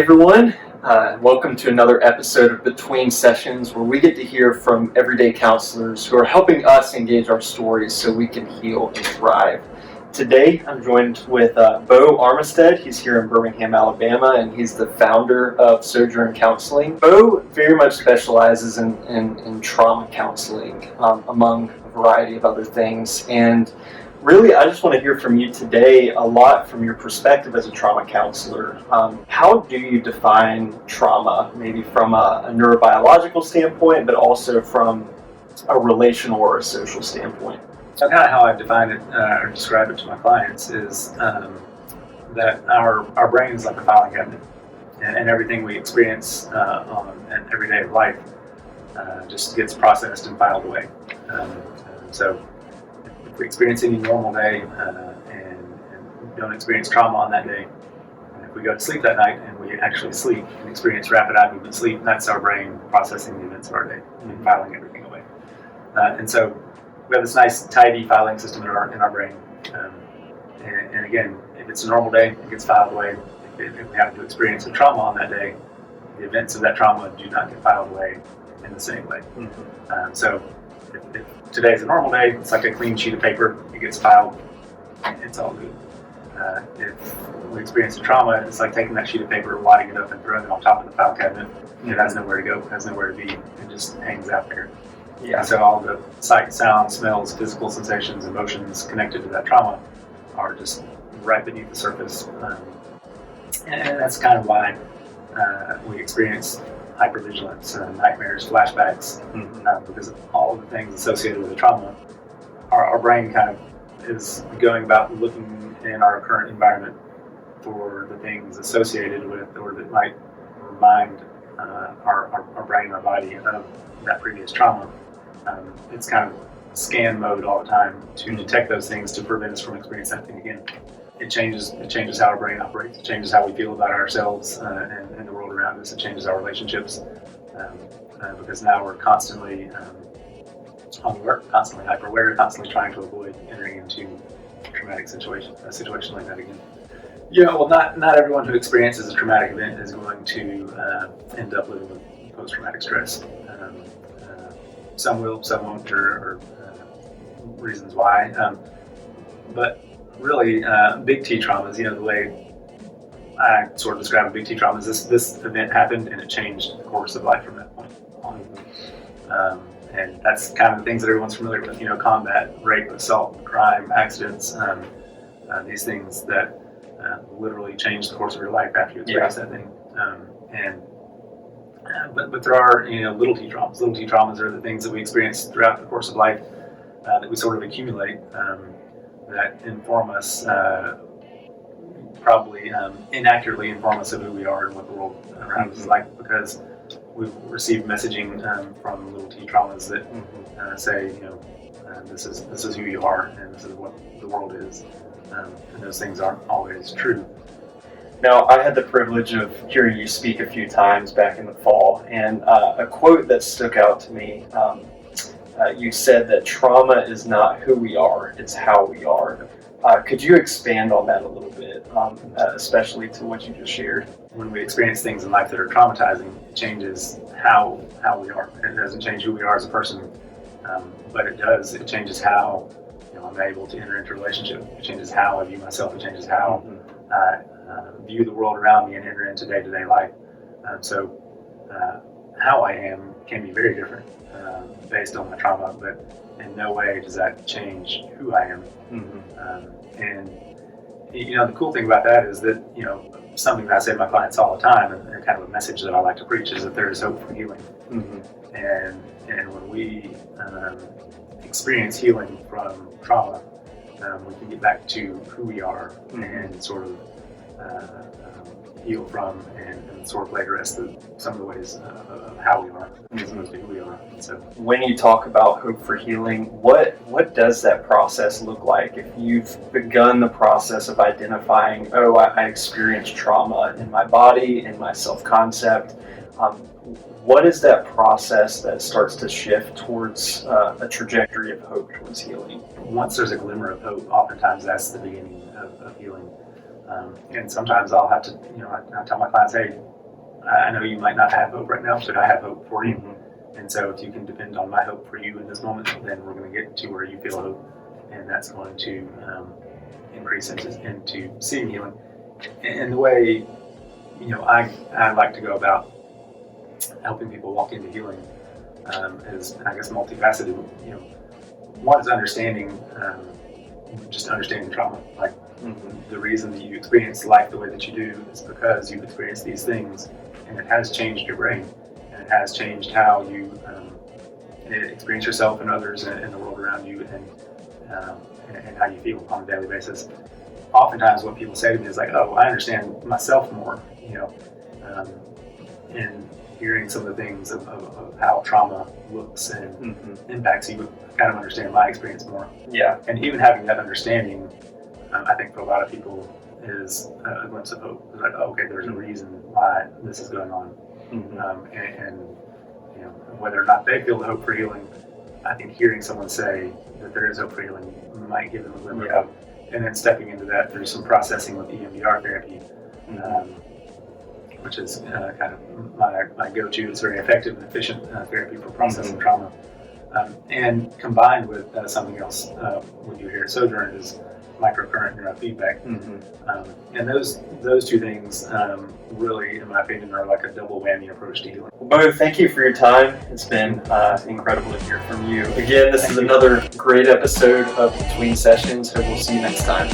everyone. Welcome to another episode of Between Sessions, where we get to hear from everyday counselors who are helping us engage our stories so we can heal and thrive. Today, I'm joined with Beau Armistead. He's here in Birmingham, Alabama, and he's the founder of Sojourn Counseling. Beau very much specializes in trauma counseling, among a variety of other things. And really, I just want to hear from you today a lot from your perspective as a trauma counselor. How do you define trauma, maybe from a neurobiological standpoint, but also from a relational or a social standpoint? So kind of how I define it or describe it to my clients is that our brain is like a filing cabinet, and everything we experience on an everyday life just gets processed and filed away. So if we experience any normal day and don't experience trauma on that day, and if we go to sleep that night and we actually sleep and experience rapid eye movement sleep, that's our brain processing the events of our day and filing everything away. And so we have this nice, tidy filing system in our brain. And again, if it's a normal day, it gets filed away. If we happen to experience a trauma on that day, the events of that trauma do not get filed away in the same way. Mm-hmm. So if today is a normal day, it's like a clean sheet of paper. It gets filed. It's all good. If we experience a trauma, it's like taking that sheet of paper, wadding it up, and throwing it on top of the file cabinet. Mm-hmm. It has nowhere to go. It has nowhere to be. It just hangs out there. Yeah. So all the sight, sound, smells, physical sensations, emotions connected to that trauma are just right beneath the surface. And that's kind of why we experience hypervigilance, nightmares, flashbacks, because of all of the things associated with the trauma. Our brain kind of is going about looking in our current environment for the things associated with or that might remind our brain, our body of that previous trauma. It's kind of scan mode all the time to detect those things to prevent us from experiencing that thing again. It changes how our brain operates. It changes how we feel about ourselves and the world around us. It changes our relationships because now we're constantly on alert, constantly hyper aware, constantly trying to avoid entering into a situation like that again. Well, not everyone who experiences a traumatic event is going to end up living with post-traumatic stress. Some will, some won't, or reasons why. But really, big T traumas, the way I sort of describe a big T trauma is this event happened and it changed the course of life from that point on. And that's kind of the things that everyone's familiar with, combat, rape, assault, crime, accidents, these things that literally change the course of your life after you experience that thing. But there are, little T traumas. Little T traumas are the things that we experience throughout the course of life that we sort of accumulate that inform us, probably inaccurately inform us of who we are and what the world around us is like, because we've received messaging from little T traumas that say, this is who you are and this is what the world is, and those things aren't always true. Now, I had the privilege of hearing you speak a few times back in the fall, and a quote that stuck out to me, you said that trauma is not who we are, it's how we are. Could you expand on that a little bit, especially to what you just shared? When we experience things in life that are traumatizing, it changes how we are. It doesn't change who we are as a person, but it does. It changes how I'm able to enter into a relationship. It changes how I view myself. It changes how I view the world around me and enter into day-to-day life. So how I am can be very different based on my trauma, but in no way does that change who I am. And the cool thing about that is that something that I say to my clients all the time, and kind of a message that I like to preach, is that there is hope for healing. And when we experience healing from trauma, we can get back to who we are and sort of heal from and sort of lay to rest some of the ways of how we are as opposed to who we are. And so, when you talk about hope for healing, what does that process look like? If you've begun the process of identifying, I experienced trauma in my body, in my self-concept, what is that process that starts to shift towards a trajectory of hope towards healing? Once there's a glimmer of hope, oftentimes that's the beginning of healing. And sometimes I'll have to, I tell my clients, hey, I know you might not have hope right now, but I have hope for you. Mm-hmm. And so if you can depend on my hope for you in this moment, then we're going to get to where you feel hope, and that's going to increase into seeing healing. And the way, I like to go about helping people walk into healing is, I guess, multifaceted. One is understanding, just understanding trauma. Like, the reason that you experience life the way that you do is because you've experienced these things, and it has changed your brain, and it has changed how you experience yourself and others and the world around you, and how you feel on a daily basis. Oftentimes, what people say to me is like, "Oh, I understand myself more," and hearing some of the things of how trauma looks and impacts you, kind of understand my experience more. Yeah. And even having that understanding, I think for a lot of people is a glimpse of hope. It's like, oh, okay, there's a reason why this is going on. And whether or not they feel the hope for healing, I think hearing someone say that there is hope for healing might give them a glimmer of hope. And then stepping into that through some processing with EMDR therapy, which is kind of my go-to. It's very effective and efficient therapy for processing trauma. And combined with something else we do here at Sojourn is microcurrent neurofeedback. And those two things really, in my opinion, are like a double whammy approach to healing. Well, Beau, thank you for your time. It's been incredible to hear from you. Again, this is another great episode of Between Sessions. Hope we'll see you next time.